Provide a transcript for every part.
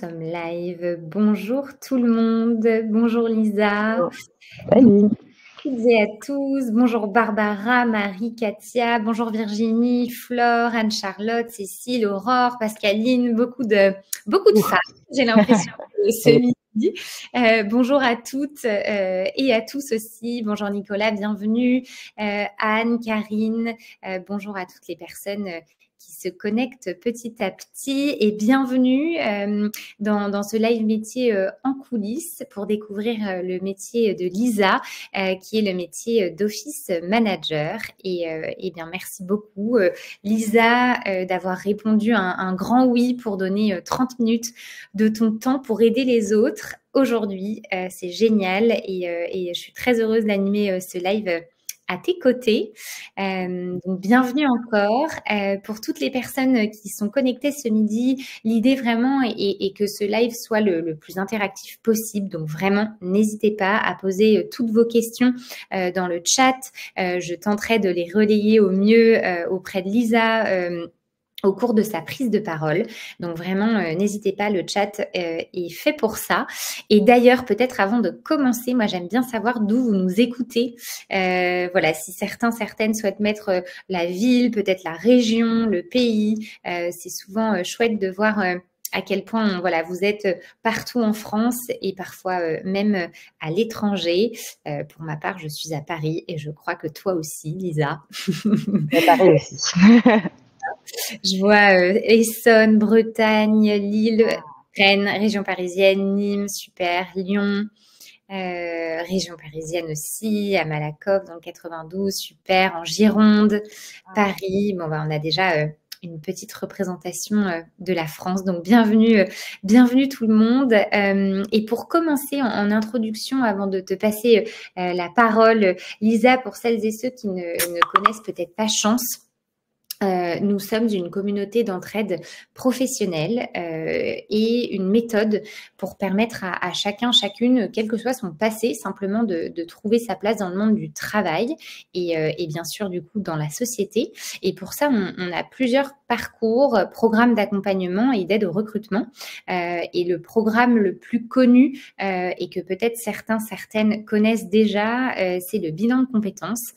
Sommes live. Bonjour tout le monde. Bonjour Lisa. Salut. Toutes et à tous. Bonjour Barbara, Marie, Katia. Bonjour Virginie, Flore, Anne-Charlotte, Cécile, Aurore, Pascaline. Beaucoup de femmes, j'ai l'impression, ce Oui. midi. Bonjour à toutes et à tous aussi. Bonjour Nicolas, bienvenue. Anne, Karine. Bonjour à toutes les personnes qui se connectent petit à petit et bienvenue dans ce live métier en coulisses pour découvrir le métier de Lisa qui est le métier d'office manager et bien merci beaucoup Lisa d'avoir répondu un grand oui pour donner 30 minutes de ton temps pour aider les autres aujourd'hui. C'est génial et je suis très heureuse d'animer ce live à tes côtés. Donc bienvenue encore. Pour toutes les personnes qui sont connectées ce midi, l'idée vraiment est que ce live soit le plus interactif possible. Donc vraiment, n'hésitez pas à poser toutes vos questions dans le chat. Je tenterai de les relayer au mieux auprès de Lisa au cours de sa prise de parole. Donc vraiment, n'hésitez pas, le chat est fait pour ça. Et d'ailleurs, peut-être avant de commencer, moi j'aime bien savoir d'où vous nous écoutez. Voilà, si certaines souhaitent mettre la ville, peut-être la région, le pays. C'est souvent chouette de voir à quel point voilà, vous êtes partout en France et parfois même à l'étranger. Pour ma part, je suis à Paris et je crois que toi aussi, Lisa. À Paris aussi. Je vois Essonne, Bretagne, Lille, Rennes, région parisienne, Nîmes, super, Lyon, région parisienne aussi, à Malakoff dans le 92, super, en Gironde, Paris. Bon, bah, on a déjà une petite représentation de la France. Donc, bienvenue tout le monde. Et pour commencer en introduction, avant de te passer la parole, Lisa, pour celles et ceux qui ne connaissent peut-être pas Chance, nous sommes une communauté d'entraide professionnelle et une méthode pour permettre à chacun, chacune, quel que soit son passé, simplement de trouver sa place dans le monde du travail et bien sûr du coup dans la société. Et pour ça, on a plusieurs parcours, programmes d'accompagnement et d'aide au recrutement. Et le programme le plus connu et que peut-être certaines connaissent déjà, c'est le bilan de compétences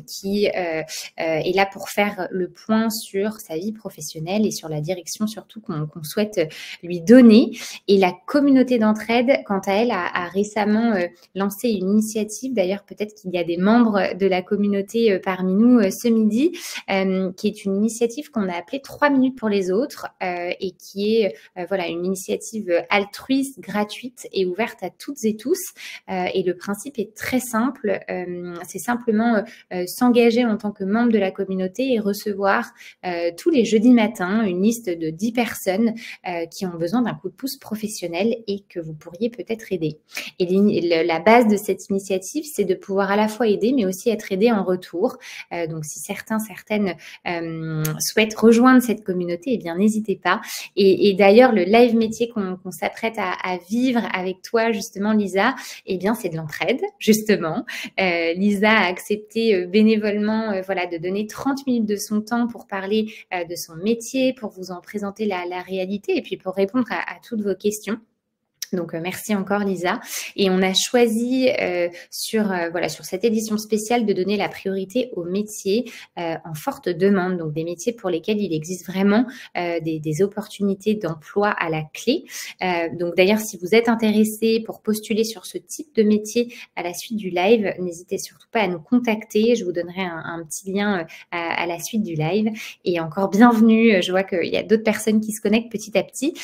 qui est là pour faire le point sur sa vie professionnelle et sur la direction surtout qu'on souhaite lui donner. Et la communauté d'entraide, quant à elle, a récemment lancé une initiative. D'ailleurs, peut-être qu'il y a des membres de la communauté parmi nous ce midi, qui est une initiative qu'on a appelée 3 minutes pour les autres et qui est voilà, une initiative altruiste, gratuite et ouverte à toutes et tous. Et le principe est très simple. C'est simplement s'engager en tant que membre de la communauté et recevoir tous les jeudis matins une liste de 10 personnes qui ont besoin d'un coup de pouce professionnel et que vous pourriez peut-être aider. Et la base de cette initiative, c'est de pouvoir à la fois aider, mais aussi être aidé en retour. Donc, si certaines souhaitent rejoindre cette communauté, eh bien, n'hésitez pas. Et d'ailleurs, le live métier qu'on s'apprête à vivre avec toi, justement, Lisa, eh bien, c'est de l'entraide, justement. Lisa a accepté bénévolement voilà, de donner 30 minutes de son temps pour parler de son métier, pour vous en présenter la réalité et puis pour répondre à toutes vos questions. Donc, merci encore Lisa. Et on a choisi sur cette édition spéciale de donner la priorité aux métiers en forte demande, donc des métiers pour lesquels il existe vraiment des opportunités d'emploi à la clé. Donc d'ailleurs, si vous êtes intéressé pour postuler sur ce type de métier à la suite du live, n'hésitez surtout pas à nous contacter. Je vous donnerai un petit lien à la suite du live. Et encore bienvenue, je vois qu'il y a d'autres personnes qui se connectent petit à petit.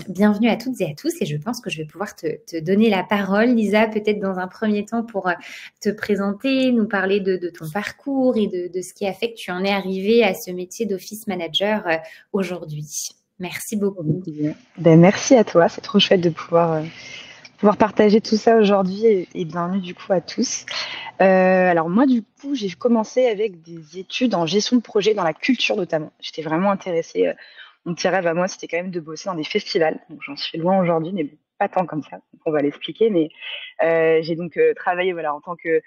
Bienvenue à toutes et à tous. Et je pense que je vais pouvoir te donner la parole, Lisa, peut-être dans un premier temps pour te présenter, nous parler de ton parcours et de ce qui a fait que tu en es arrivée à ce métier d'office manager aujourd'hui. Merci beaucoup. Ben, merci à toi, c'est trop chouette de pouvoir partager tout ça aujourd'hui et bienvenue du coup à tous. Alors moi du coup, j'ai commencé avec des études en gestion de projet dans la culture notamment. J'étais vraiment intéressée. Mon petit rêve à moi, c'était quand même de bosser dans des festivals. Donc j'en suis loin aujourd'hui, mais pas tant comme ça. Donc, on va l'expliquer. Mais j'ai donc travaillé voilà, en tant que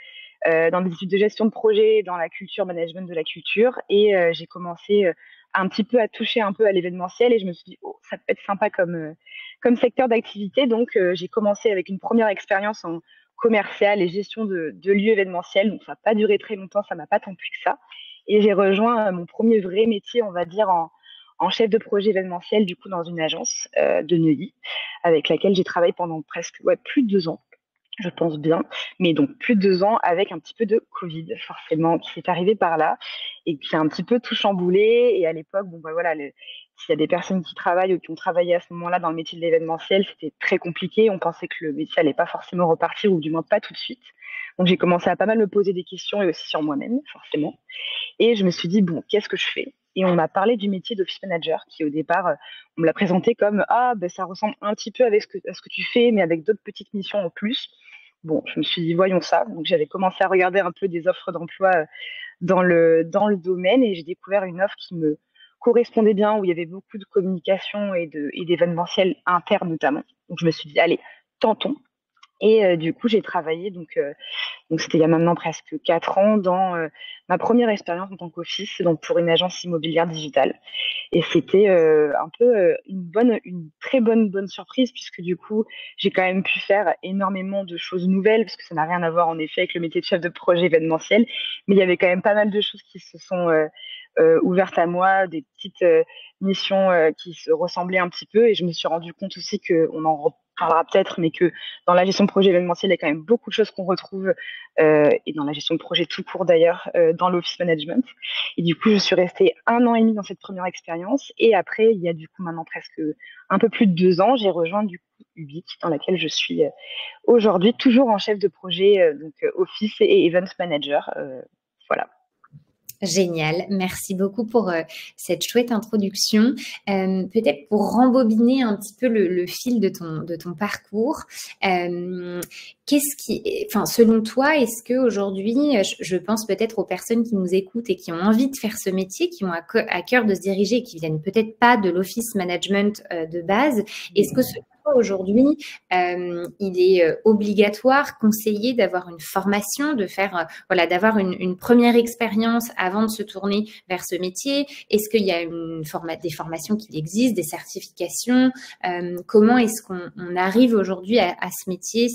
dans des études de gestion de projet, dans la culture, management de la culture. Et j'ai commencé un petit peu à toucher un peu à l'événementiel et je me suis dit, oh, ça peut être sympa comme secteur d'activité. Donc, j'ai commencé avec une première expérience en commercial et gestion de lieux événementiels. Donc, ça n'a pas duré très longtemps, ça m'a pas tant plu que ça. Et j'ai rejoint mon premier vrai métier, on va dire, en chef de projet événementiel, du coup, dans une agence de Neuilly, avec laquelle j'ai travaillé pendant presque plus de 2 ans, je pense bien, mais donc plus de 2 ans avec un petit peu de Covid, forcément, qui s'est arrivé par là et qui a un petit peu tout chamboulé. Et à l'époque, bon, bah voilà, s'il y a des personnes qui travaillent ou qui ont travaillé à ce moment-là dans le métier de l'événementiel, c'était très compliqué. On pensait que le métier allait pas forcément repartir, ou du moins pas tout de suite. Donc j'ai commencé à pas mal me poser des questions et aussi sur moi-même, forcément. Et je me suis dit, bon, qu'est-ce que je fais? Et on m'a parlé du métier d'office manager, qui au départ, on me l'a présenté comme, ah, ben, ça ressemble un petit peu avec à ce que tu fais, mais avec d'autres petites missions en plus. Bon, je me suis dit, voyons ça. Donc, j'avais commencé à regarder un peu des offres d'emploi dans le domaine et j'ai découvert une offre qui me correspondait bien, où il y avait beaucoup de communication et d'événementiel interne notamment. Donc, je me suis dit, allez, tentons. Et du coup, j'ai travaillé, donc c'était il y a maintenant presque 4 ans, dans ma première expérience en tant qu'office, donc pour une agence immobilière digitale. Et c'était un peu une très bonne surprise, puisque du coup, j'ai quand même pu faire énormément de choses nouvelles, parce que ça n'a rien à voir en effet avec le métier de chef de projet événementiel, mais il y avait quand même pas mal de choses qui se sont ouvertes à moi, des petites missions qui se ressemblaient un petit peu, et je me suis rendu compte aussi qu'on en reparlera peut-être, mais que dans la gestion de projet événementiel, il y a quand même beaucoup de choses qu'on retrouve, et dans la gestion de projet tout court d'ailleurs, dans l'office management. Et du coup, je suis restée 1 an et demi dans cette première expérience. Et après, il y a du coup maintenant presque un peu plus de 2 ans, j'ai rejoint du coup Ubique, dans laquelle je suis aujourd'hui, toujours en chef de projet, donc office et event manager. Voilà. Génial, merci beaucoup pour cette chouette introduction. Peut-être pour rembobiner un petit peu le fil de ton parcours, enfin, selon toi, est-ce que aujourd'hui, je pense peut-être aux personnes qui nous écoutent et qui ont envie de faire ce métier, qui ont à cœur de se diriger et qui viennent peut-être pas de l'office management de base, est-ce que selon toi aujourd'hui, il est obligatoire, conseillé d'avoir une formation, de faire voilà, d'avoir une première expérience avant de se tourner vers ce métier? Est-ce qu'il y a des formations qui existent, des certifications? Comment est-ce qu'on arrive aujourd'hui à ce métier,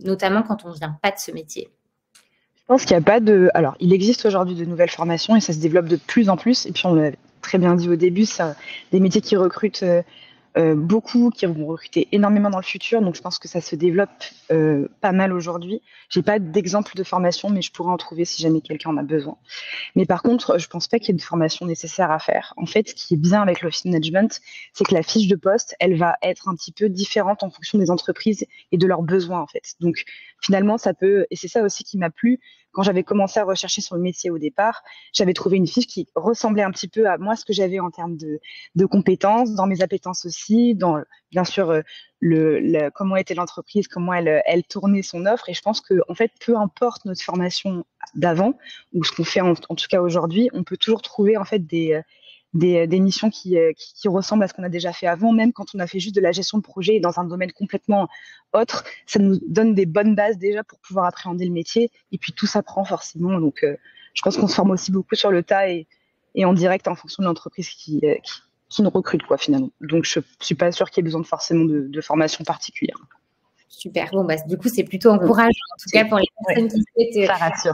notamment quand on ne vient pas de ce métier? Je pense qu'il n'y a pas de. Alors, il existe aujourd'hui de nouvelles formations et ça se développe de plus en plus. Et puis, on l'a très bien dit au début, c'est des métiers qui recrutent beaucoup, qui vont recruter énormément dans le futur. Donc, je pense que ça se développe pas mal aujourd'hui. J'ai pas d'exemple de formation, mais je pourrais en trouver si jamais quelqu'un en a besoin. Mais par contre, je pense pas qu'il y ait de formation nécessaire à faire. En fait, ce qui est bien avec l'office management, c'est que la fiche de poste, elle va être un petit peu différente en fonction des entreprises et de leurs besoins, en fait. Donc, finalement, ça peut, et c'est ça aussi qui m'a plu quand j'avais commencé à rechercher sur le métier au départ, j'avais trouvé une fiche qui ressemblait un petit peu à moi, ce que j'avais en termes de compétences, dans mes appétences aussi, dans, bien sûr, comment était l'entreprise, comment elle tournait son offre. Et je pense que, en fait, peu importe notre formation d'avant ou ce qu'on fait en tout cas aujourd'hui, on peut toujours trouver en fait des missions qui ressemblent à ce qu'on a déjà fait avant, même quand on a fait juste de la gestion de projet dans un domaine complètement autre. Ça nous donne des bonnes bases déjà pour pouvoir appréhender le métier. Et puis tout s'apprend forcément. Donc, je pense qu'on se forme aussi beaucoup sur le tas et en direct en fonction de l'entreprise qui nous recrute, quoi, finalement. Donc, je suis pas sûre qu'il y ait besoin forcément de formation particulière. Super. Bon, du coup, c'est plutôt encourageant, en tout cas pour les personnes qui souhaitent. Ça rassure.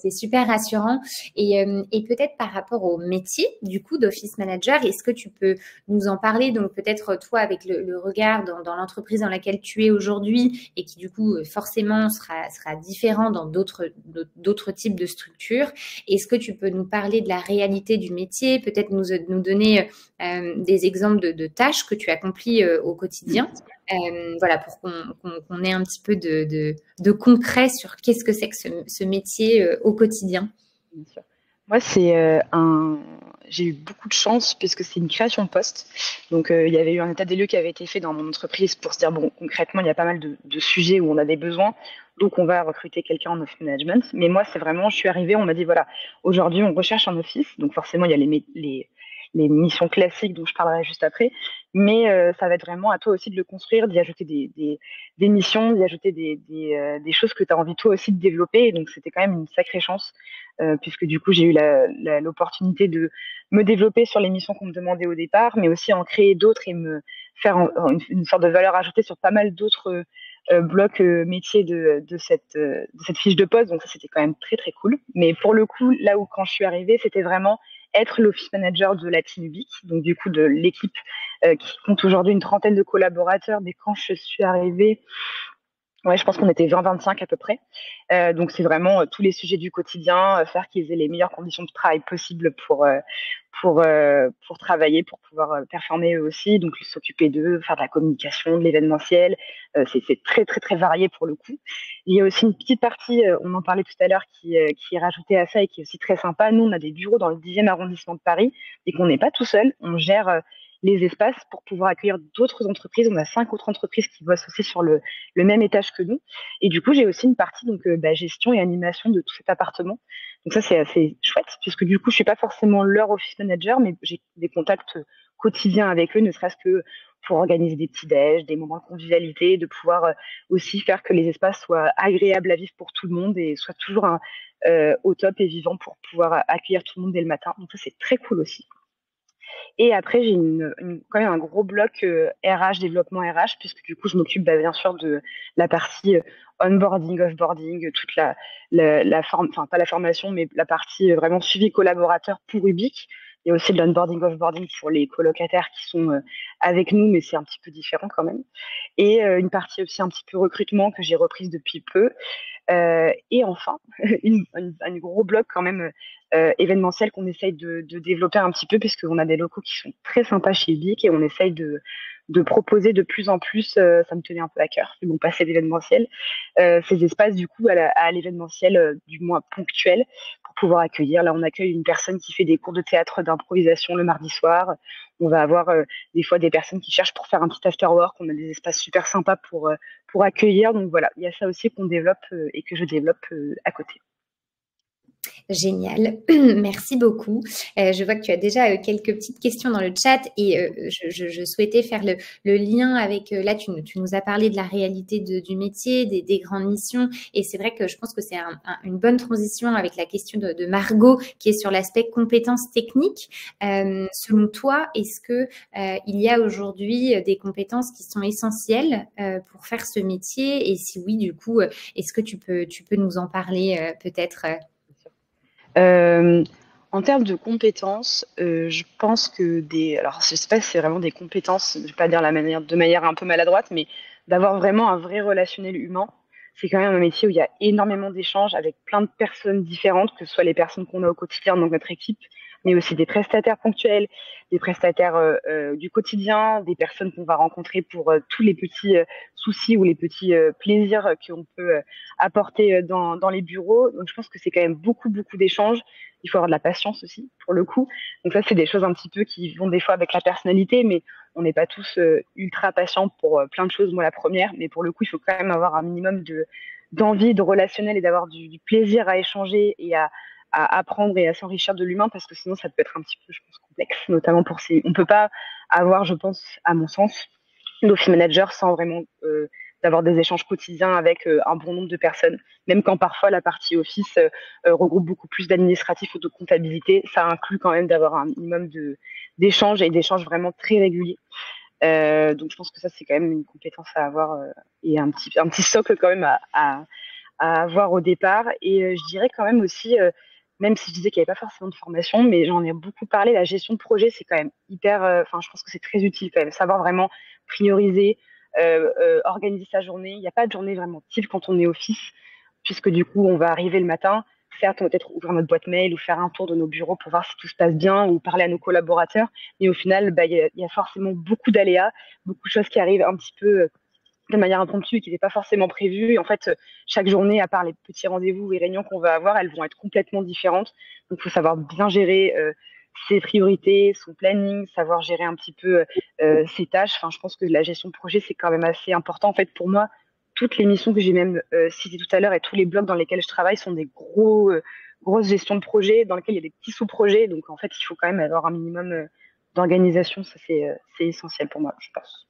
C'est super rassurant. Et peut-être par rapport au métier, du coup, d'office manager, est-ce que tu peux nous en parler? Donc, peut-être toi, avec le regard dans l'entreprise dans laquelle tu es aujourd'hui et qui, du coup, forcément sera différent dans d'autres types de structures. Est-ce que tu peux nous parler de la réalité du métier? Peut-être nous donner des exemples de tâches que tu accomplis au quotidien? Voilà, pour qu'on ait un petit peu de concret sur qu'est-ce que c'est que ce métier au quotidien. Bien sûr. Moi, j'ai eu beaucoup de chance puisque c'est une création de poste. Donc, il y avait eu un état des lieux qui avait été fait dans mon entreprise pour se dire, bon, concrètement, il y a pas mal de sujets où on a des besoins. Donc, on va recruter quelqu'un en office management. Mais moi, c'est vraiment, je suis arrivée, on m'a dit, voilà, aujourd'hui, on recherche un office. Donc, forcément, il y a les missions classiques dont je parlerai juste après. Mais ça va être vraiment à toi aussi de le construire, d'y ajouter des missions, d'y ajouter des choses que tu as envie toi aussi de développer. Et donc, c'était quand même une sacrée chance, puisque du coup, j'ai eu l'opportunité de me développer sur les missions qu'on me demandait au départ, mais aussi en créer d'autres et me faire une sorte de valeur ajoutée sur pas mal d'autres blocs métiers de cette fiche de poste. Donc ça, c'était quand même très, très cool. Mais pour le coup, là où quand je suis arrivée, c'était vraiment être l'office manager de la team Ubique, donc du coup de l'équipe qui compte aujourd'hui une trentaine de collaborateurs. Mais quand je suis arrivée, ouais, je pense qu'on était 20-25 à peu près. Donc c'est vraiment tous les sujets du quotidien, faire qu'ils aient les meilleures conditions de travail possibles pour travailler, pour pouvoir performer eux aussi. Donc s'occuper d'eux, faire de la communication, de l'événementiel. C'est très très très varié pour le coup. Il y a aussi une petite partie, on en parlait tout à l'heure, qui est rajoutée à ça et qui est aussi très sympa. Nous, on a des bureaux dans le 10e arrondissement de Paris et qu'on n'est pas tout seul. On gère les espaces pour pouvoir accueillir d'autres entreprises. On a 5 autres entreprises qui bossent aussi sur le même étage que nous. Et du coup, j'ai aussi une partie donc gestion et animation de tout cet appartement. Donc ça, c'est assez chouette, puisque du coup, je suis pas forcément leur office manager, mais j'ai des contacts quotidiens avec eux, ne serait-ce que pour organiser des petits déj, des moments de convivialité, de pouvoir aussi faire que les espaces soient agréables à vivre pour tout le monde et soient toujours au top et vivants pour pouvoir accueillir tout le monde dès le matin. Donc ça, c'est très cool aussi. Et après, j'ai quand même un gros bloc RH, développement RH, puisque du coup, je m'occupe bien sûr de la partie onboarding, offboarding, toute la forme, enfin pas la formation, mais la partie vraiment suivi collaborateur pour Ubique. Il y a aussi de l'onboarding, offboarding pour les colocataires qui sont avec nous, mais c'est un petit peu différent quand même. Et une partie aussi un petit peu recrutement que j'ai reprise depuis peu. Et enfin, un gros bloc quand même événementiel qu'on essaye de développer un petit peu, puisqu'on a des locaux qui sont très sympas chez Bic et on essaye de proposer de plus en plus, ça me tenait un peu à cœur, c'est bon passé d'événementiel, ces espaces du coup à l'événementiel du moins ponctuel pour pouvoir accueillir. Là, on accueille une personne qui fait des cours de théâtre d'improvisation le mardi soir. On va avoir des fois des personnes qui cherchent pour faire un petit after work. On a des espaces super sympas pour accueillir. Donc voilà, il y a ça aussi qu'on développe et que je développe à côté. Génial, merci beaucoup. Je vois que tu as déjà quelques petites questions dans le chat et je souhaitais faire le lien avec, là tu nous as parlé de la réalité du métier, des grandes missions et c'est vrai que je pense que c'est une bonne transition avec la question de Margot qui est sur l'aspect compétences techniques. Selon toi, est-ce que il y a aujourd'hui des compétences qui sont essentielles pour faire ce métier et si oui, du coup, est-ce que tu peux nous en parler peut-être En termes de compétences, je pense que alors je sais pas si c'est vraiment des compétences, je vais pas dire de manière un peu maladroite, mais d'avoir vraiment un vrai relationnel humain. C'est quand même un métier où il y a énormément d'échanges avec plein de personnes différentes, que ce soit les personnes qu'on a au quotidien dans notre équipe, mais aussi des prestataires ponctuels, des prestataires du quotidien, des personnes qu'on va rencontrer pour tous les petits soucis ou les petits plaisirs qu'on peut apporter dans les bureaux. Donc je pense que c'est quand même beaucoup, beaucoup d'échanges. Il faut avoir de la patience aussi, pour le coup. Donc ça, c'est des choses un petit peu qui vont des fois avec la personnalité, mais on n'est pas tous ultra patients pour plein de choses. Moi, la première, mais pour le coup, il faut quand même avoir un minimum d'envie, de relationnel et d'avoir du plaisir à échanger et à apprendre et à s'enrichir de l'humain, parce que sinon, ça peut être un petit peu, je pense, complexe, notamment pour ces... On peut pas avoir, je pense, à mon sens, d'office manager sans vraiment d'avoir des échanges quotidiens avec un bon nombre de personnes, même quand parfois la partie office regroupe beaucoup plus d'administratif ou de comptabilité, ça inclut quand même d'avoir un minimum d'échanges et d'échanges vraiment très réguliers. Donc je pense que ça c'est quand même une compétence à avoir et un petit socle quand même à avoir au départ. Et je dirais quand même aussi, même si je disais qu'il n'y avait pas forcément de formation, mais j'en ai beaucoup parlé, la gestion de projet c'est quand même hyper, enfin je pense que c'est très utile quand même, savoir vraiment prioriser, organiser sa journée. Il n'y a pas de journée vraiment type quand on est office, puisque du coup, on va arriver le matin. Certes, on va peut-être ouvrir notre boîte mail ou faire un tour de nos bureaux pour voir si tout se passe bien ou parler à nos collaborateurs. Mais au final, y a forcément beaucoup d'aléas, beaucoup de choses qui arrivent un petit peu de manière impromptue et qui n'étaient pas forcément prévues. Et en fait, chaque journée, à part les petits rendez-vous et réunions qu'on va avoir, elles vont être complètement différentes. Donc, il faut savoir bien gérer ses priorités, son planning, savoir gérer un petit peu ses tâches. Enfin, je pense que la gestion de projet, c'est quand même assez important. En fait, pour moi, toutes les missions que j'ai même citées tout à l'heure et tous les blocs dans lesquels je travaille sont des grosse gestion de projet dans laquelle il y a des petits sous-projets. Donc, en fait, il faut quand même avoir un minimum d'organisation. Ça, c'est essentiel pour moi, je pense.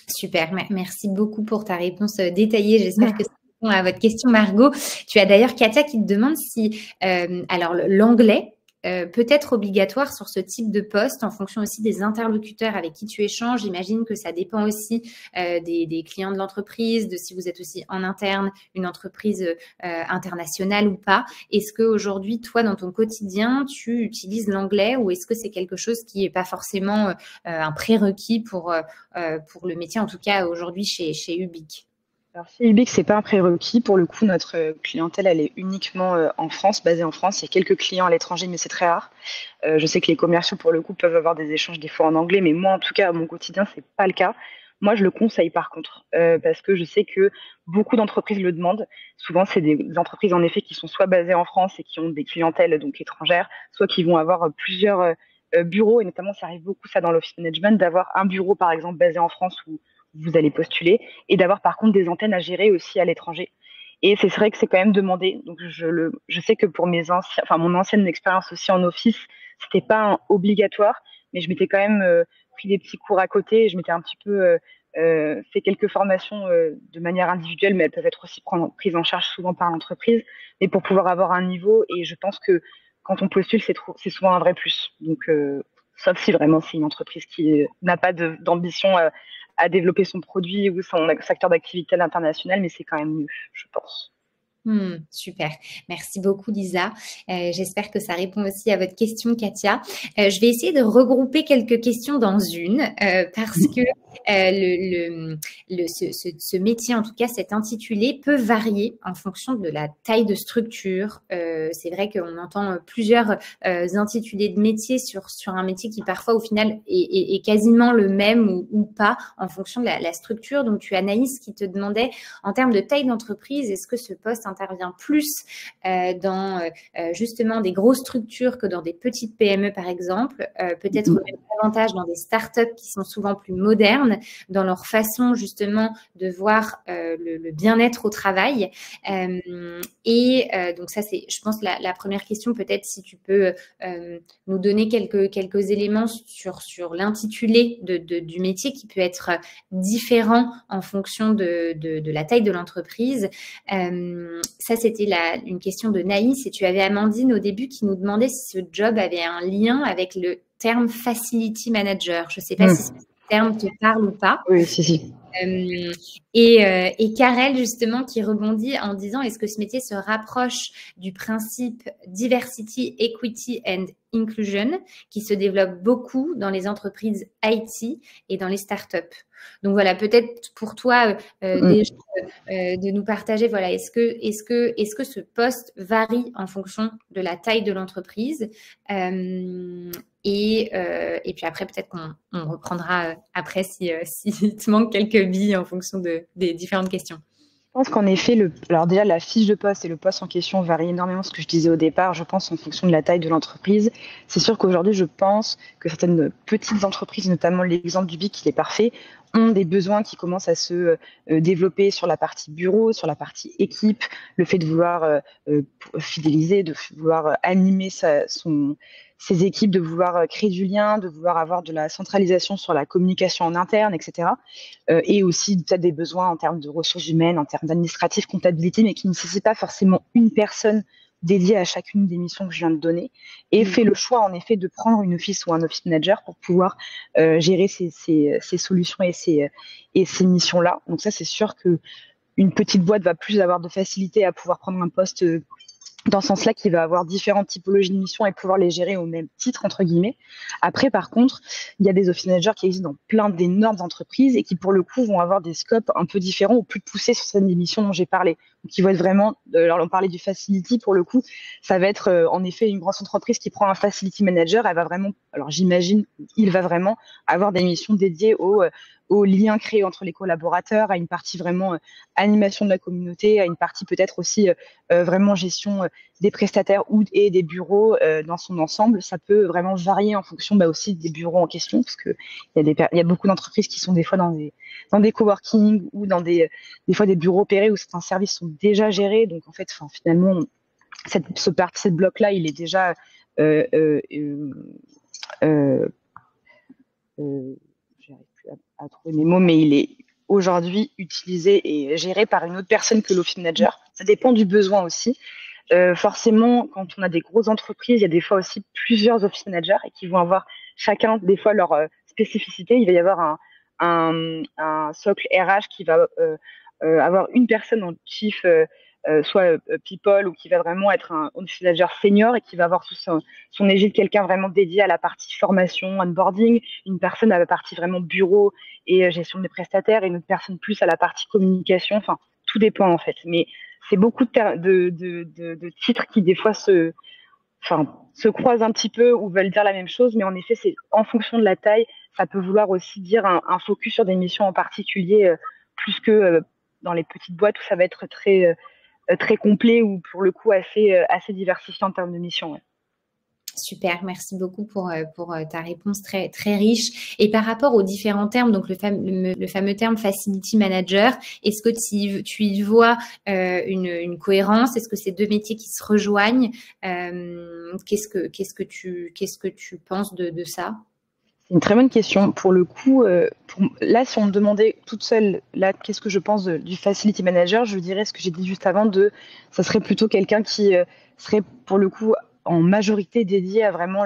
Super, merci beaucoup pour ta réponse détaillée. J'espère que ça répond à votre question, Margot. Tu as d'ailleurs Katia qui te demande si, alors l'anglais peut être obligatoire sur ce type de poste en fonction aussi des interlocuteurs avec qui tu échanges. J'imagine que ça dépend aussi des clients de l'entreprise, de si vous êtes aussi en interne, une entreprise internationale ou pas. Est-ce qu'aujourd'hui, toi, dans ton quotidien, tu utilises l'anglais ou est-ce que c'est quelque chose qui n'est pas forcément un prérequis pour le métier, en tout cas aujourd'hui chez Ubique? Alors, chez Ubique, c'est pas un prérequis. Pour le coup, notre clientèle, elle est uniquement en France, basée en France. Il y a quelques clients à l'étranger, mais c'est très rare. Je sais que les commerciaux, pour le coup, peuvent avoir des échanges des fois en anglais, mais moi, en tout cas, à mon quotidien, c'est pas le cas. Moi, je le conseille par contre, parce que je sais que beaucoup d'entreprises le demandent. Souvent, c'est des entreprises, en effet, qui sont soit basées en France et qui ont des clientèles donc étrangères, soit qui vont avoir plusieurs bureaux, et notamment, ça arrive beaucoup, ça, dans l'office management, d'avoir un bureau, par exemple, basé en France où vous allez postuler, et d'avoir par contre des antennes à gérer aussi à l'étranger. Et c'est vrai que c'est quand même demandé. Donc je sais que pour mon ancienne expérience aussi en office, c'était pas obligatoire, mais je m'étais quand même pris des petits cours à côté. Et je m'étais un petit peu fait quelques formations de manière individuelle, mais elles peuvent être aussi prises en charge souvent par l'entreprise, mais pour pouvoir avoir un niveau. Et je pense que quand on postule, c'est souvent un vrai plus. Donc sauf si vraiment c'est une entreprise qui n'a pas d'ambition à développer son produit ou son secteur d'activité à l'international, mais c'est quand même mieux, je pense. Super. Merci beaucoup, Lisa. J'espère que ça répond aussi à votre question, Katia. Je vais essayer de regrouper quelques questions dans une parce que ce métier, en tout cas cet intitulé, peut varier en fonction de la taille de structure. C'est vrai qu'on entend plusieurs intitulés de métiers sur un métier qui parfois au final est quasiment le même ou pas en fonction de la structure. Donc tu as Anaïs qui te demandait en termes de taille d'entreprise, est-ce que ce poste intervient plus dans justement des grosses structures que dans des petites PME par exemple, peut-être même davantage dans des startups qui sont souvent plus modernes dans leur façon justement de voir le bien-être au travail. Donc ça c'est, je pense, la première question. Peut-être si tu peux nous donner quelques éléments sur l'intitulé du métier qui peut être différent en fonction de la taille de l'entreprise. Ça, c'était une question de Naïs. Et tu avais Amandine au début qui nous demandait si ce job avait un lien avec le terme Facility Manager. Je ne sais pas si ce terme te parle ou pas. Oui, si. Et Karel, justement, qui rebondit en disant, est-ce que ce métier se rapproche du principe Diversity, Equity and Inclusion qui se développe beaucoup dans les entreprises IT et dans les startups? Donc voilà, peut-être pour toi déjà, de nous partager, voilà, est-ce que ce poste varie en fonction de la taille de l'entreprise et puis après, peut-être qu'on reprendra après s'il te manque quelques billes en fonction des différentes questions. Je pense qu'en effet, alors déjà, la fiche de poste et le poste en question varient énormément, ce que je disais au départ, je pense, en fonction de la taille de l'entreprise. C'est sûr qu'aujourd'hui, je pense que certaines petites entreprises, notamment l'exemple du BIC, il est parfait, ont des besoins qui commencent à se développer sur la partie bureau, sur la partie équipe, le fait de vouloir fidéliser, de vouloir animer ses équipes, de vouloir créer du lien, de vouloir avoir de la centralisation sur la communication en interne, etc. Et aussi peut-être des besoins en termes de ressources humaines, en termes d'administratif, comptabilité, mais qui ne nécessitent pas forcément une personne dédiée à chacune des missions que je viens de donner, et fait le choix en effet de prendre une office ou un office manager pour pouvoir gérer ces solutions et ces missions-là. Donc ça, c'est sûr que une petite boîte va plus avoir de facilité à pouvoir prendre un poste dans ce sens-là, qui va avoir différentes typologies de missions et pouvoir les gérer au même titre, entre guillemets. Après, par contre, il y a des office managers qui existent dans plein d'énormes entreprises et qui, pour le coup, vont avoir des scopes un peu différents ou plus poussés sur cette missions dont j'ai parlé. Donc, qui vont être vraiment, alors on parlait du facility, pour le coup, ça va être en effet une grosse entreprise qui prend un facility manager, elle va vraiment, alors j'imagine, il va vraiment avoir des missions dédiées aux liens créés entre les collaborateurs, à une partie vraiment animation de la communauté, à une partie peut-être aussi vraiment gestion des prestataires et des bureaux dans son ensemble. Ça peut vraiment varier en fonction aussi des bureaux en question, parce qu'il y a beaucoup d'entreprises qui sont des fois dans des coworking ou dans des fois des bureaux opérés où certains services sont déjà gérés. Donc en fait, finalement, ce bloc-là, il est déjà j'arrive plus à trouver mes mots, mais il est aujourd'hui utilisé et géré par une autre personne que l'office manager. Ça dépend du besoin aussi. Forcément, quand on a des grosses entreprises, il y a des fois aussi plusieurs office managers et qui vont avoir chacun des fois leur spécificité. Il va y avoir un socle RH qui va avoir une personne en chief, soit people, ou qui va vraiment être un office manager senior et qui va avoir sous son égide quelqu'un vraiment dédié à la partie formation, onboarding, une personne à la partie vraiment bureau et gestion des prestataires, et une autre personne plus à la partie communication. Enfin, tout dépend en fait. Mais c'est beaucoup de titres qui des fois se croisent un petit peu ou veulent dire la même chose, mais en effet, c'est en fonction de la taille, ça peut vouloir aussi dire un focus sur des missions en particulier, plus que dans les petites boîtes où ça va être très complet ou pour le coup assez diversifié en termes de missions. Ouais. Super, merci beaucoup pour ta réponse très, très riche. Et par rapport aux différents termes, donc le fameux terme Facility Manager, est-ce que tu y vois une cohérence? Est-ce que c'est deux métiers qui se rejoignent? Qu'est-ce que tu penses de ça? C'est une très bonne question. Pour le coup, là, si on me demandait toute seule, là, qu'est-ce que je pense du Facility Manager, je dirais ce que j'ai dit juste avant, ça serait plutôt quelqu'un qui serait pour le coup en majorité dédié à vraiment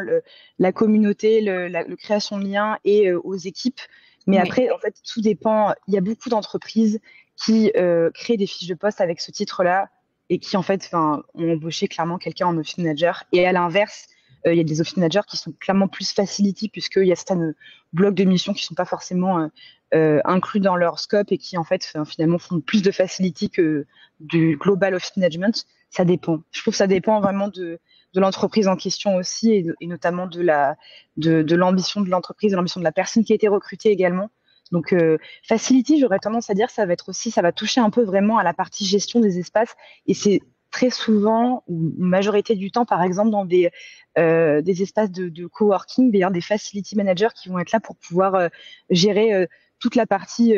la communauté, la création de liens et aux équipes. Mais oui. Après, en fait, tout dépend. Il y a beaucoup d'entreprises qui créent des fiches de poste avec ce titre-là et qui, en fait, ont embauché clairement quelqu'un en office manager. Et à l'inverse, il y a des office managers qui sont clairement plus facility, puisqu'il y a certains blocs de missions qui ne sont pas forcément inclus dans leur scope et qui, en fait, finalement, font plus de facility que du global office management. Ça dépend. Je trouve que ça dépend vraiment de l'entreprise en question aussi, et notamment de l'ambition de l'entreprise, de l'ambition de la personne qui a été recrutée également. Donc, facility, j'aurais tendance à dire, ça va toucher un peu vraiment à la partie gestion des espaces, et c'est très souvent, ou une majorité du temps, par exemple, dans des espaces de coworking, d'ailleurs des facility managers qui vont être là pour pouvoir gérer toute la partie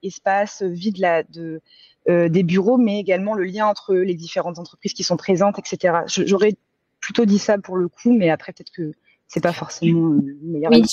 espace, vie des bureaux, mais également le lien entre les différentes entreprises qui sont présentes, etc. J'aurais plutôt dit ça pour le coup, mais après, peut-être que c'est pas forcément le meilleur avis.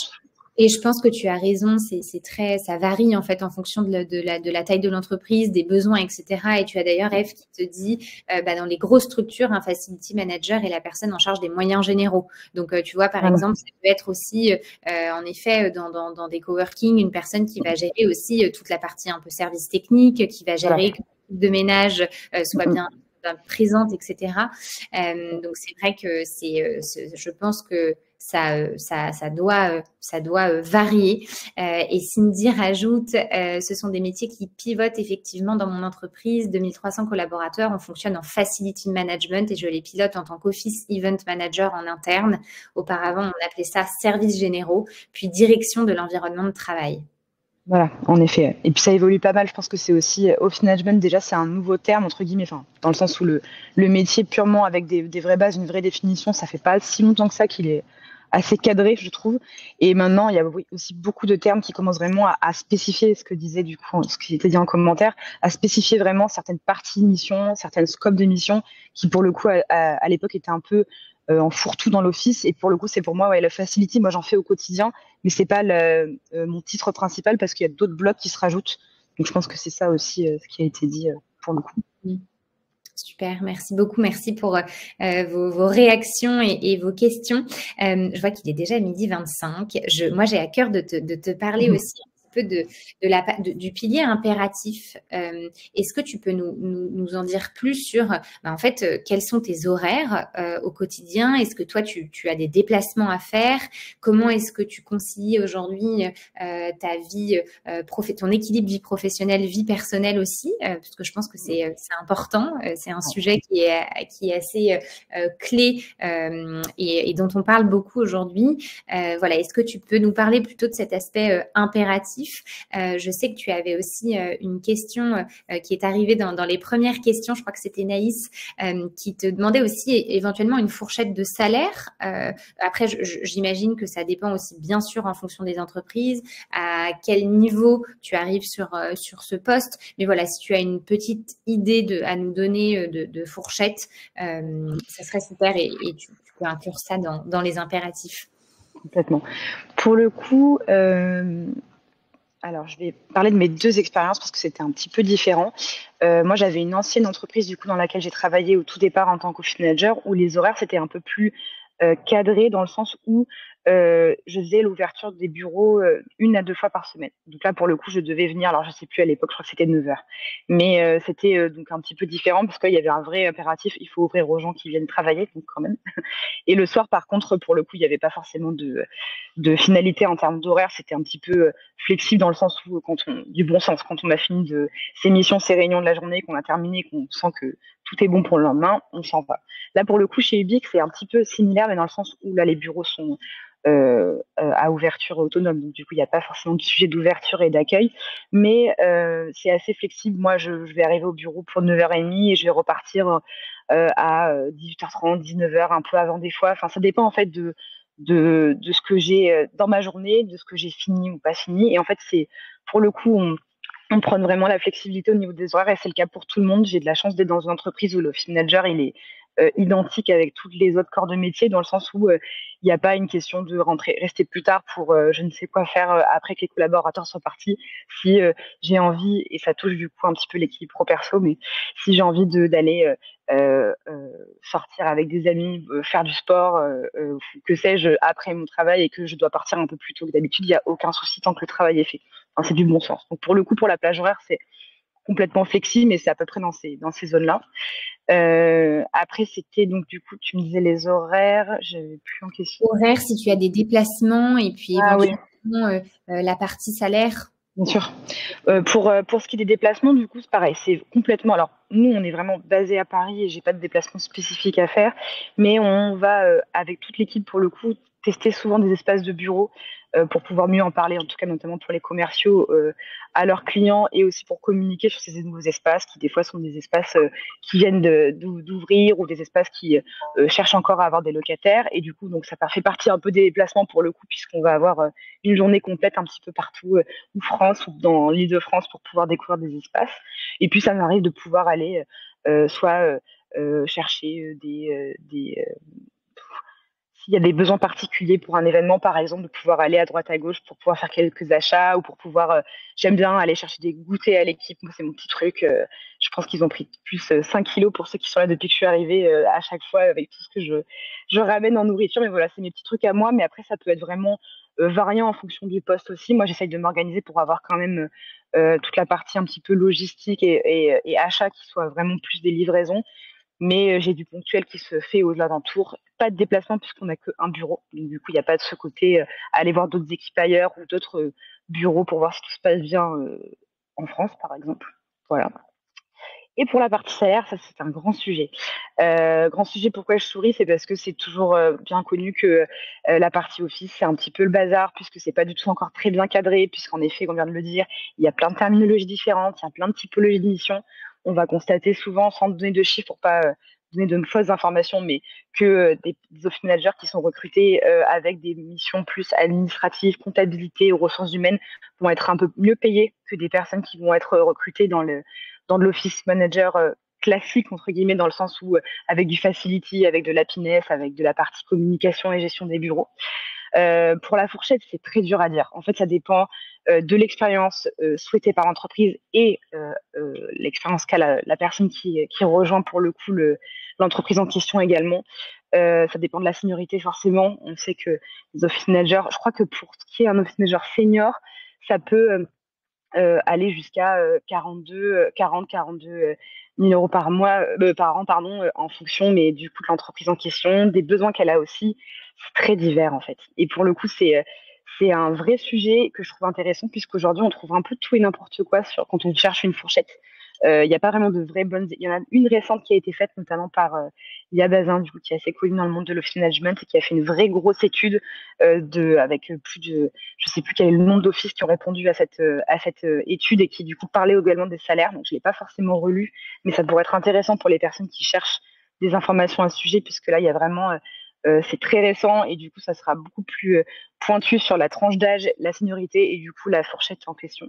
Et je pense que tu as raison, ça varie en fait en fonction de la taille de l'entreprise, des besoins, etc. Et tu as d'ailleurs Eve qui te dit, dans les grosses structures, un facility manager est la personne en charge des moyens généraux. Donc, tu vois, par exemple, ça peut être aussi, en effet, dans des coworking, une personne qui va gérer aussi toute la partie un peu service technique, qui va gérer que l'équipe de ménage soit bien présente, etc. Donc, c'est vrai que je pense que ça doit varier. Et Cindy rajoute, ce sont des métiers qui pivotent effectivement dans mon entreprise. 2300 collaborateurs, on fonctionne en facility management et je les pilote en tant qu'office event manager en interne. Auparavant, on appelait ça services généraux, puis direction de l'environnement de travail. Voilà, en effet. Et puis ça évolue pas mal. Je pense que c'est aussi office management. Déjà, c'est un nouveau terme entre guillemets, dans le sens où le métier purement avec des vraies bases, une vraie définition, ça fait pas si longtemps que ça qu'il est assez cadré, je trouve. Et maintenant, il y a aussi beaucoup de termes qui commencent vraiment à spécifier ce qui était dit en commentaire, à spécifier vraiment certaines parties de mission, certaines scopes de mission qui, pour le coup, à l'époque, étaient un peu en fourre-tout dans l'office. Et pour le coup, c'est pour moi, le facility, moi, j'en fais au quotidien, mais c'est pas mon titre principal parce qu'il y a d'autres blocs qui se rajoutent. Donc, je pense que c'est ça aussi ce qui a été dit pour le coup. Super, merci beaucoup. Merci pour vos réactions et vos questions. Je vois qu'il est déjà 12h25. Moi, j'ai à cœur de te parler aussi un petit peu du pilier impératif. Est-ce que tu peux nous en dire plus sur, en fait, quels sont tes horaires au quotidien? Est-ce que toi, tu as des déplacements à faire? Comment est-ce que tu concilies aujourd'hui ta vie, ton équilibre vie professionnelle, vie personnelle aussi? Parce que je pense que c'est important. C'est un sujet qui est assez clé et dont on parle beaucoup aujourd'hui. Voilà, est-ce que tu peux nous parler plutôt de cet aspect impératif? Je sais que tu avais aussi une question qui est arrivée dans les premières questions. Je crois que c'était Naïs qui te demandait aussi éventuellement une fourchette de salaire. Après, j'imagine que ça dépend aussi bien sûr en fonction des entreprises, à quel niveau tu arrives sur ce poste. Mais voilà, si tu as une petite idée à nous donner de fourchette, ça serait super et tu peux inclure ça dans les impératifs. Complètement. Pour le coup, alors je vais parler de mes 2 expériences parce que c'était un petit peu différent. Moi, j'avais une ancienne entreprise du coup dans laquelle j'ai travaillé au tout départ en tant qu'office manager où les horaires c'était un peu plus cadré dans le sens où je faisais l'ouverture des bureaux 1 à 2 fois par semaine. Donc là, pour le coup, je devais venir. Alors, je sais plus à l'époque, je crois que c'était 9 heures. Mais c'était donc un petit peu différent parce qu'il y avait un vrai impératif. Il faut ouvrir aux gens qui viennent travailler, donc quand même. Et le soir, par contre, pour le coup, il n'y avait pas forcément de finalité en termes d'horaire. C'était un petit peu flexible dans le sens où, du bon sens, quand on a fini ses missions, ses réunions de la journée, qu'on a terminé, qu'on sent que tout est bon pour le lendemain, on s'en va. Là, pour le coup, chez Ubix, c'est un petit peu similaire, mais dans le sens où là, les bureaux sont à ouverture autonome. Donc, du coup, il n'y a pas forcément de sujet d'ouverture et d'accueil, mais c'est assez flexible. Moi, je vais arriver au bureau pour 9h30 et je vais repartir à 18h30, 19h, un peu avant des fois. Enfin, ça dépend en fait de ce que j'ai dans ma journée, de ce que j'ai fini ou pas fini. Et en fait, c'est pour le coup, on prend vraiment la flexibilité au niveau des horaires et c'est le cas pour tout le monde. J'ai de la chance d'être dans une entreprise où l'office manager il est identique avec toutes les autres corps de métier dans le sens où il n'y a pas une question de rester plus tard pour je ne sais quoi faire après que les collaborateurs soient partis. Si j'ai envie, et ça touche du coup un petit peu l'équilibre pro-perso, mais si j'ai envie d'aller sortir avec des amis, faire du sport, que sais-je, après mon travail et que je dois partir un peu plus tôt que d'habitude, il n'y a aucun souci tant que le travail est fait. Enfin, c'est du bon sens. Donc pour le coup, pour la plage horaire, c'est complètement flexible, mais c'est à peu près dans ces zones-là. Après, c'était donc du coup, tu me disais les horaires, j'avais plus en question. Horaire, si tu as des déplacements et puis Ah oui, éventuellement la partie salaire. bien sûr. Pour ce qui est des déplacements, du coup, c'est pareil. C'est complètement. Alors, nous, on est vraiment basé à Paris et j'ai pas de déplacement spécifique à faire, mais on va avec toute l'équipe pour le coup tester souvent des espaces de bureau pour pouvoir mieux en parler, en tout cas notamment pour les commerciaux à leurs clients et aussi pour communiquer sur ces nouveaux espaces qui des fois sont des espaces qui viennent d'ouvrir ou des espaces qui cherchent encore à avoir des locataires et du coup donc ça fait partie un peu des déplacements pour le coup puisqu'on va avoir une journée complète un petit peu partout ou France ou dans l'Île-de-France pour pouvoir découvrir des espaces. Et puis ça m'arrive de pouvoir aller soit chercher s'il y a des besoins particuliers pour un événement, par exemple, de pouvoir aller à droite à gauche pour pouvoir faire quelques achats ou pour pouvoir. J'aime bien aller chercher des goûters à l'équipe. Moi, c'est mon petit truc. Je pense qu'ils ont pris plus 5 kilos pour ceux qui sont là depuis que je suis arrivée à chaque fois avec tout ce que je ramène en nourriture. Mais voilà, c'est mes petits trucs à moi. Mais après, ça peut être vraiment variant en fonction du poste aussi. Moi, j'essaye de m'organiser pour avoir quand même toute la partie un petit peu logistique et achat qui soit vraiment plus des livraisons. Mais j'ai du ponctuel qui se fait aux alentours. Pas de déplacement puisqu'on n'a qu'un bureau. Donc, du coup, il n'y a pas de ce côté aller voir d'autres équipes ailleurs ou d'autres bureaux pour voir si tout se passe bien en France, par exemple. Voilà. Et pour la partie salaire, ça c'est un grand sujet. Grand sujet, pourquoi je souris, c'est parce que c'est toujours bien connu que la partie office, c'est un petit peu le bazar, puisque c'est pas du tout encore très bien cadré, puisqu'en effet, comme on vient de le dire, il y a plein de terminologies différentes, il y a plein de typologies de missions. On va constater souvent, sans donner de chiffres pour pas donner de fausses informations, mais que des office managers qui sont recrutés avec des missions plus administratives, comptabilité ou ressources humaines vont être un peu mieux payés que des personnes qui vont être recrutées dans de l'office manager classique, entre guillemets, dans le sens où avec du facility, avec de l'happiness, avec de la partie communication et gestion des bureaux. Pour la fourchette, c'est très dur à dire. En fait, ça dépend de l'expérience souhaitée par l'entreprise et l'expérience qu'a la personne qui rejoint pour le coup l'entreprise en question également. Ça dépend de la seniorité forcément. On sait que les office managers, je crois que pour ce qui est un office manager senior, ça peut aller jusqu'à 42 000 euros par an, pardon, en fonction, mais du coup de l'entreprise en question, des besoins qu'elle a aussi, c'est très divers en fait. Et pour le coup, c'est un vrai sujet que je trouve intéressant puisqu'aujourd'hui on trouve un peu tout et n'importe quoi quand on cherche une fourchette. Il n'y a pas vraiment de vraies bonnes. Il y en a une récente qui a été faite notamment par Lia Bazin, du coup, qui est assez connue dans le monde de l'office management et qui a fait une vraie grosse étude avec plus de, je sais plus quel est le nombre d'offices qui ont répondu à cette étude et qui du coup parlait également des salaires. Donc je l'ai pas forcément relu, mais ça pourrait être intéressant pour les personnes qui cherchent des informations à ce sujet, puisque là il y a vraiment c'est très récent et du coup ça sera beaucoup plus pointu sur la tranche d'âge, la seniorité et du coup la fourchette en question.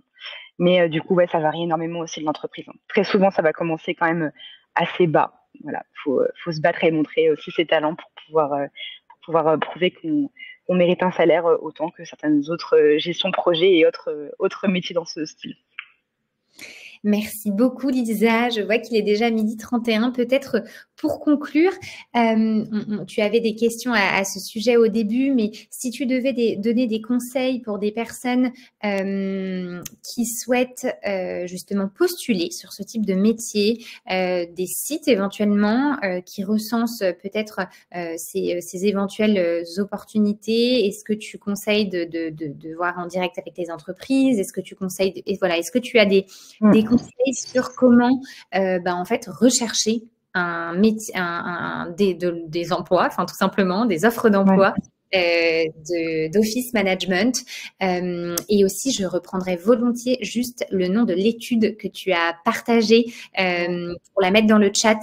Mais du coup ouais, ça varie énormément aussi de l'entreprise. Très souvent ça va commencer quand même assez bas. voilà, faut se battre et montrer aussi ses talents pour pouvoir prouver qu'on mérite un salaire autant que certaines autres gestions de projet et autres métiers dans ce style. Merci beaucoup, Lisa. Je vois qu'il est déjà 12h31. Peut-être pour conclure, tu avais des questions à ce sujet au début, mais si tu devais donner des conseils pour des personnes qui souhaitent justement postuler sur ce type de métier, des sites éventuellement qui recensent peut-être ces éventuelles opportunités, est-ce que tu conseilles de voir en direct avec les entreprises? Est-ce que tu conseilles est-ce que tu as des conseils sur comment en fait rechercher un métier, des emplois, enfin tout simplement des offres d'emploi d'office management. Et aussi, je reprendrai volontiers juste le nom de l'étude que tu as partagée pour la mettre dans le chat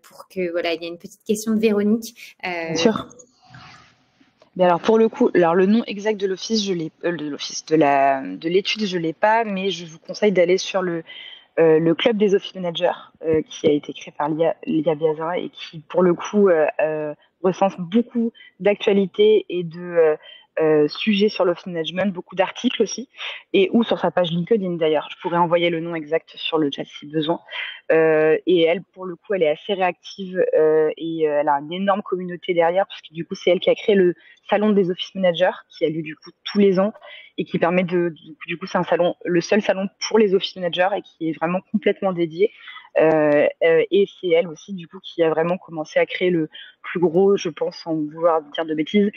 pour que voilà, il y a une petite question de Véronique. Bien sûr. Mais alors pour le coup, le nom exact de l'office, de l'étude, je l'ai pas, mais je vous conseille d'aller sur le club des office managers qui a été créé par Lia Biazara et qui pour le coup recense beaucoup d'actualités et de sujets sur l'office management, beaucoup d'articles aussi, et ou sur sa page LinkedIn d'ailleurs. Je pourrais envoyer le nom exact sur le chat si besoin. Et elle, pour le coup, elle est assez réactive et elle a une énorme communauté derrière, parce que du coup, c'est elle qui a créé le salon des office managers, qui a lieu du coup tous les ans et qui permet du coup, c'est un salon, le seul salon pour les office managers et qui est vraiment complètement dédié. Et c'est elle aussi, du coup, qui a vraiment commencé à créer le plus gros, je pense, sans vouloir dire de bêtises,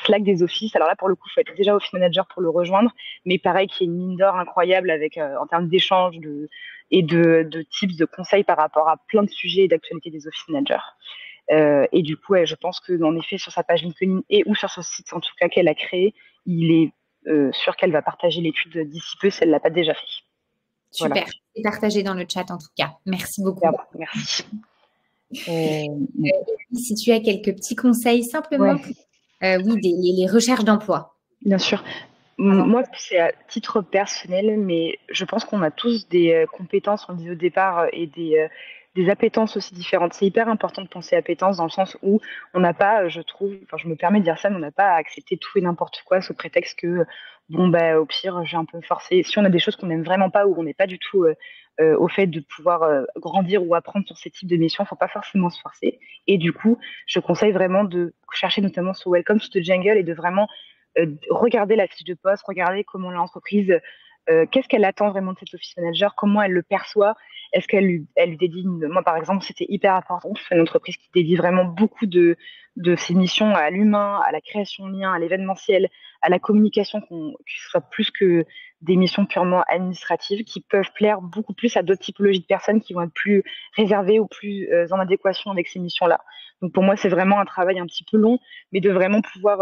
Slack des offices. Alors là, pour le coup, il faut être déjà office manager pour le rejoindre, mais pareil, qui est une mine d'or incroyable avec, en termes d'échanges et de tips, de conseils par rapport à plein de sujets et d'actualités des office managers. Et du coup, je pense que en effet, sur sa page LinkedIn et ou sur ce site, en tout cas, qu'elle a créé, il est sûr qu'elle va partager l'étude d'ici peu si elle ne l'a pas déjà fait. Super, voilà. C'est partagé dans le chat en tout cas. Merci beaucoup. Merci. Si tu as quelques petits conseils simplement pour les recherches d'emploi. Bien sûr. Moi, c'est à titre personnel, mais je pense qu'on a tous des compétences, on le dit au départ, et des appétences aussi différentes. C'est hyper important de penser appétences dans le sens où on n'a pas, je trouve, enfin je me permets de dire ça, mais on n'a pas à accepter tout et n'importe quoi sous prétexte que, bon, bah, au pire, j'ai un peu forcé. Si on a des choses qu'on n'aime vraiment pas ou on n'est pas du tout au fait de pouvoir grandir ou apprendre sur ces types de missions, il ne faut pas forcément se forcer. Et du coup, je conseille vraiment de chercher notamment sur Welcome to the Jungle et de vraiment regarder la fiche de poste, regarder comment l'entreprise, qu'est-ce qu'elle attend vraiment de cet office manager, comment elle le perçoit, est-ce qu'elle lui dédie moi par exemple c'était hyper important, c'est une entreprise qui dédie vraiment beaucoup de ses missions à l'humain, à la création de liens, à l'événementiel, à la communication, que ce soit plus que des missions purement administratives qui peuvent plaire beaucoup plus à d'autres typologies de personnes qui vont être plus réservées ou plus en adéquation avec ces missions-là. Donc pour moi c'est vraiment un travail un petit peu long, mais de vraiment pouvoir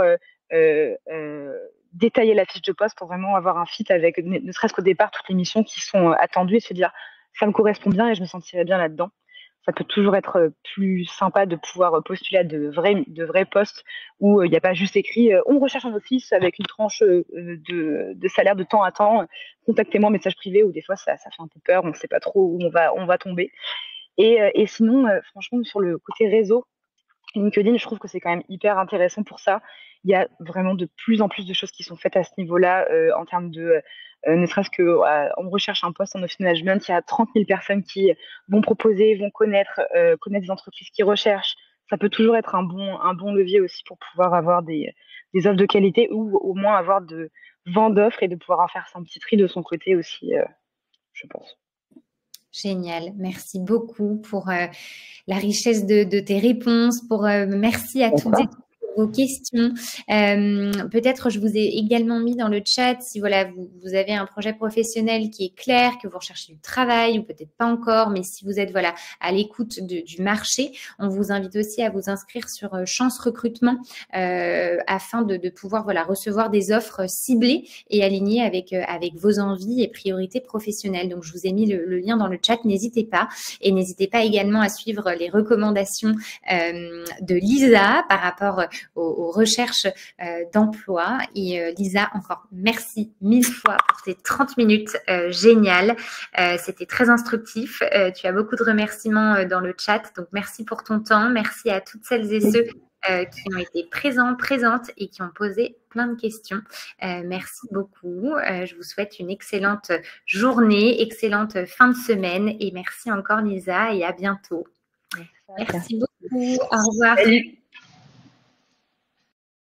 détailler la fiche de poste pour vraiment avoir un fit avec, ne serait-ce qu'au départ, toutes les missions qui sont attendues et se dire ça me correspond bien et je me sentirais bien là-dedans. Ça peut toujours être plus sympa de pouvoir postuler à de vrais postes où il n'y a pas juste écrit on recherche un office avec une tranche de salaire de temps à temps, contactez-moi en message privé, ou des fois ça fait un peu peur, on ne sait pas trop où on va tomber. Et sinon, franchement, sur le côté réseau, LinkedIn, je trouve que c'est quand même hyper intéressant pour ça. Il y a vraiment de plus en plus de choses qui sont faites à ce niveau-là, en termes de, ne serait-ce que, on recherche un poste en office management, il y a 30 000 personnes qui vont proposer, vont connaître des entreprises qui recherchent. Ça peut toujours être un bon levier aussi pour pouvoir avoir des offres de qualité ou au moins avoir de ventes d'offres et de pouvoir en faire son petit tri de son côté aussi, je pense. Génial, merci beaucoup pour la richesse de tes réponses, merci à toutes et tous pour vos questions. Peut-être je vous ai également mis dans le chat si voilà vous avez un projet professionnel qui est clair, que vous recherchez du travail ou peut-être pas encore, mais si vous êtes voilà à l'écoute du marché, on vous invite aussi à vous inscrire sur Chance Recrutement afin de pouvoir voilà recevoir des offres ciblées et alignées avec vos envies et priorités professionnelles. Donc je vous ai mis le lien dans le chat, n'hésitez pas, et n'hésitez pas également à suivre les recommandations de Lisa par rapport aux recherches d'emploi. Et Lisa, encore merci 1000 fois pour tes 30 minutes géniales. C'était très instructif. Tu as beaucoup de remerciements dans le chat, donc merci pour ton temps. Merci à toutes celles et ceux qui ont été présentes et qui ont posé plein de questions. Merci beaucoup. Je vous souhaite une excellente journée, excellente fin de semaine et merci encore Lisa et à bientôt. Merci beaucoup. Au revoir. Salut.